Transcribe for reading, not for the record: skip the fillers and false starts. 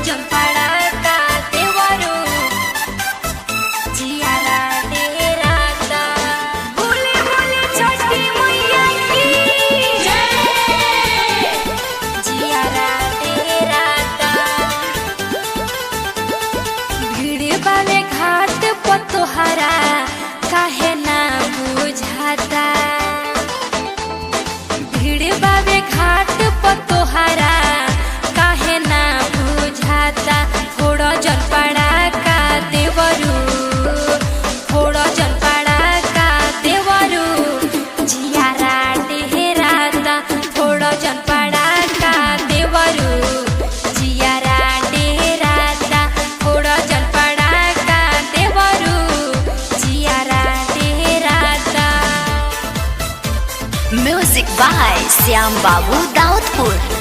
जन पड़ाका देवरू जियारा डेराता। बोले बोले छठी मैया की जय। जियारा डेराता। भीड़ वाले घाट पर तोहरा काहे ना बुझाता। भीड़ वाले घाट पर तोहरा काहे ना बुझाता। थोड़ा जन पड़ाका देवरू, थोड़ा जन पड़ाका देवरू जियारा डेराता। थोड़ा जन पड़ाका देवरू जियारा डेराता। थोड़ा जन पड़ाका देवरू जियारा डेराता। म्यूजिक बाय श्याम बाबू दाऊदपुर।